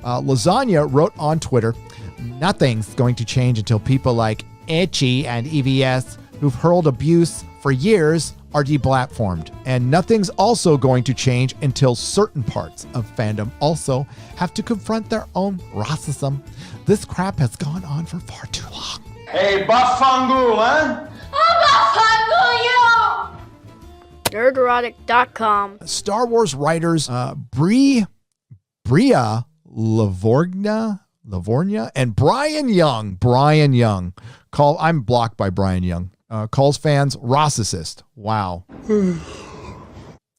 Lasagna wrote on Twitter, "Nothing's going to change until people like Itchy and EVS, who've hurled abuse for years, are deplatformed. And nothing's also going to change until certain parts of fandom also have to confront their own racism. This crap has gone on for far too long." Hey, Bafangul, huh? Nerdrotic.com. Star Wars writers Bria Lavorgna and Brian Young I'm blocked by Brian Young, calls fans racist. Wow.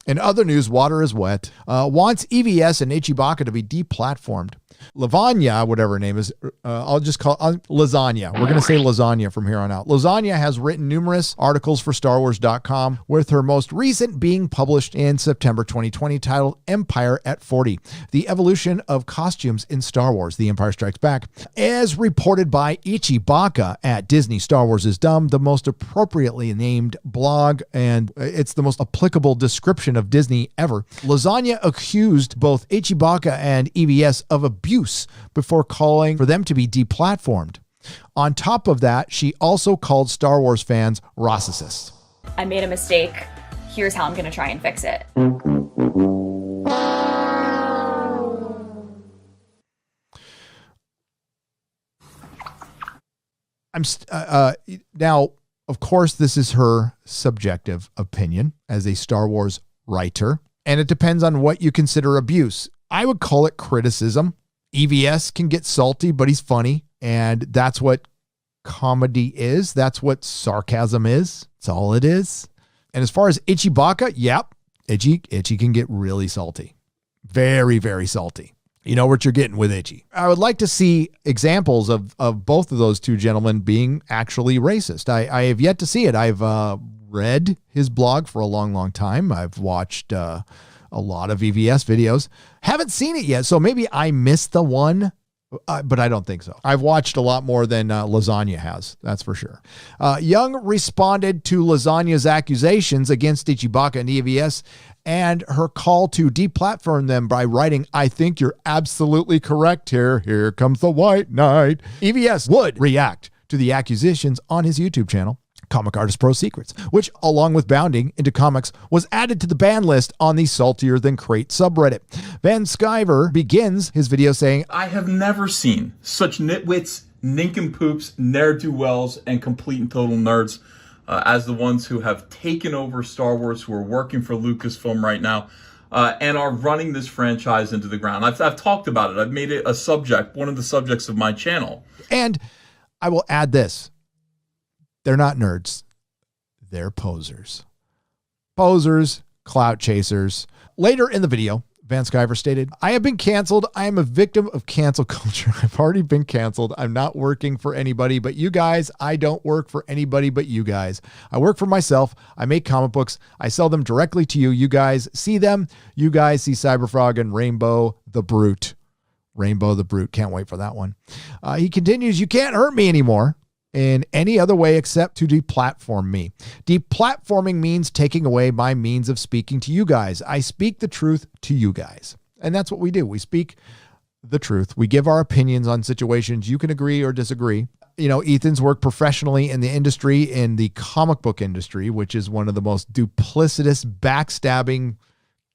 In other news, water is wet. Wants EVS and Ichibaka to be deplatformed. Lavanya, whatever her name is, I'll just call Lasagna. We're going to say Lasagna from here on out. Lasagna has written numerous articles for StarWars.com, with her most recent being published in September 2020 titled Empire at 40, The Evolution of Costumes in Star Wars, The Empire Strikes Back. As reported by Ichibaka at Disney, Star Wars is Dumb, the most appropriately named blog, and it's the most applicable description of Disney ever. Lasagna accused both Ichibaka and EVS of abuse before calling for them to be deplatformed. On top of that, she also called Star Wars fans racists. "I made a mistake. Here's how I'm going to try and fix it." Now, of course, this is her subjective opinion as a Star Wars writer, and it depends on what you consider abuse. I would call it criticism. EVS can get salty, but he's funny, and that's what comedy is. That's what sarcasm is. That's all it is. And as far as Ichibaka, yep, Itchy can get really salty. Very, very salty. You know what you're getting with Itchy. I would like to see examples of both of those two gentlemen being actually racist. I have yet to see it. I've read his blog for a long, long time. I've watched a lot of EVS videos. Haven't seen it yet, so maybe I missed the one, but I don't think so. I've watched a lot more than Lasagna has, that's for sure. Young responded to Lasagna's accusations against Ichibaka and EVS and her call to deplatform them by writing, "I think you're absolutely correct here. Here comes the white knight." EVS would react to the accusations on his YouTube channel, Comic Artist Pro Secrets, which, along with bounding into comics, was added to the ban list on the Saltier Than Crate subreddit. Van Sciver begins his video saying, "I have never seen such nitwits, nincompoops, ne'er-do-wells, and complete and total nerds as the ones who have taken over Star Wars, who are working for Lucasfilm right now, and are running this franchise into the ground." I've talked about it. I've made it a subject, one of the subjects of my channel. And I will add this. They're not nerds. They're posers. Posers, clout chasers. Later in the video, Van Sciver stated, "I have been canceled. I am a victim of cancel culture. I've already been canceled. I'm not working for anybody but you guys. I don't work for anybody but you guys. I work for myself. I make comic books. I sell them directly to you. You guys see them. You guys see Cyberfrog and Rainbow the Brute." Rainbow the Brute. Can't wait for that one. He continues, "You can't hurt me anymore in any other way except to deplatform me. Deplatforming means taking away my means of speaking to you guys. I speak the truth to you guys." And that's what we do. We speak the truth. We give our opinions on situations. You can agree or disagree. You know, Ethan's worked professionally in the industry, in the comic book industry, which is one of the most duplicitous, backstabbing,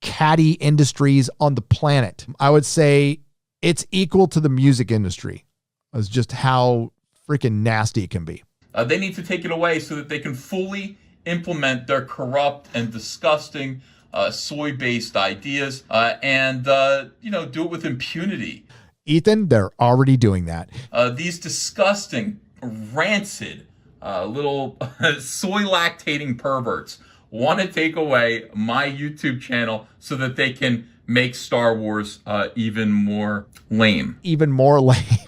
catty industries on the planet. I would say it's equal to the music industry. It's just how freaking nasty it can be. They need to take it away so that they can fully implement their corrupt and disgusting soy-based ideas and do it with impunity. Ethan, they're already doing that. These disgusting, rancid, little soy-lactating perverts want to take away my YouTube channel so that they can make Star Wars even more lame. Even more lame.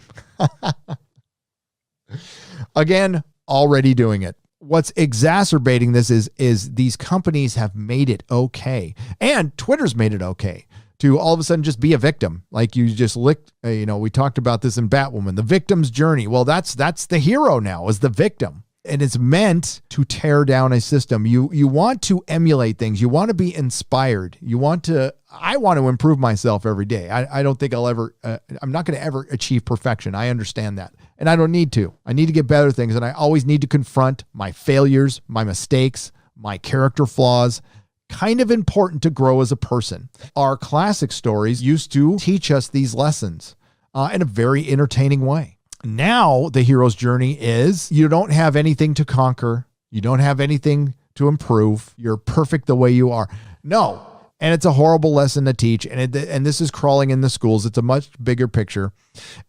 Again, already doing it. What's exacerbating this is these companies have made it okay, and Twitter's made it okay to all of a sudden just be a victim. Like you just licked, we talked about this in Batwoman, the victim's journey. Well, that's the hero now, is the victim. And it's meant to tear down a system. You want to emulate things. You want to be inspired. I want to improve myself every day. I don't think I'm not going to ever achieve perfection. I understand that. And I don't need to. I need to get better at things. And I always need to confront my failures, my mistakes, my character flaws. Kind of important to grow as a person. Our classic stories used to teach us these lessons in a very entertaining way. Now the hero's journey is you don't have anything to conquer. You don't have anything to improve. You're perfect the way you are. No. And it's a horrible lesson to teach. And this is crawling in the schools. It's a much bigger picture.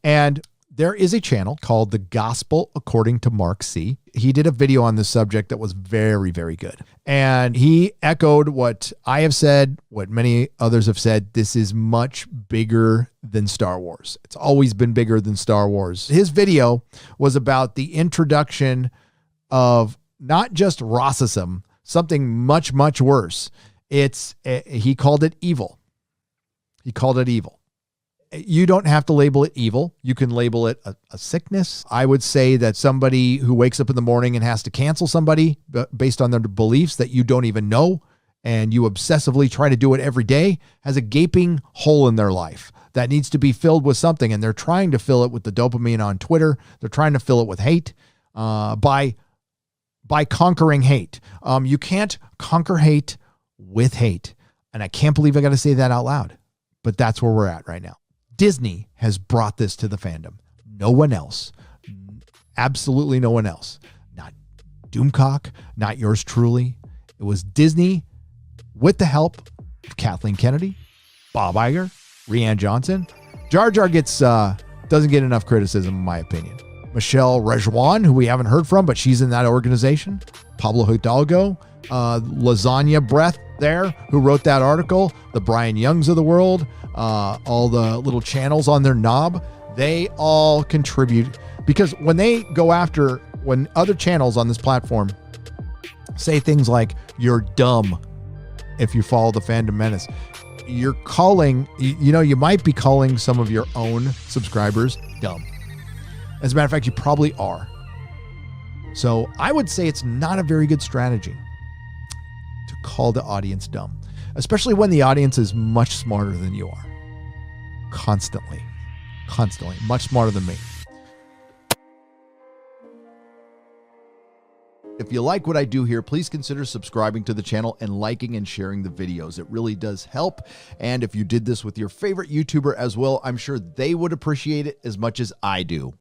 And there is a channel called The Gospel According to Mark C. He did a video on this subject that was very, very good. And he echoed what I have said, what many others have said. This is much bigger than Star Wars. It's always been bigger than Star Wars. His video was about the introduction of not just racism, something much, much worse. He called it evil. He called it evil. You don't have to label it evil. You can label it a sickness. I would say that somebody who wakes up in the morning and has to cancel somebody based on their beliefs that you don't even know, and you obsessively try to do it every day, has a gaping hole in their life that needs to be filled with something. And they're trying to fill it with the dopamine on Twitter. They're trying to fill it with hate by conquering hate. You can't conquer hate with hate. And I can't believe I got to say that out loud, but that's where we're at right now. Disney has brought this to the fandom. No one else. Absolutely no one else. Not Doomcock, not yours truly. It was Disney with the help of Kathleen Kennedy, Bob Iger, Rian Johnson. Jar Jar doesn't get enough criticism, in my opinion. Michelle Rejwan, who we haven't heard from, but she's in that organization. Pablo Hidalgo, Lasagna Breath there, who wrote that article. The Brian Youngs of the world. All the little channels on their knob, they all contribute, because when other channels on this platform say things like you're dumb if you follow the Fandom Menace, you're calling, you might be calling some of your own subscribers dumb. As a matter of fact, you probably are. So I would say it's not a very good strategy to call the audience dumb, especially when the audience is much smarter than you are. Constantly, much smarter than me. If you like what I do here, please consider subscribing to the channel and liking and sharing the videos. It really does help. And if you did this with your favorite YouTuber as well, I'm sure they would appreciate it as much as I do.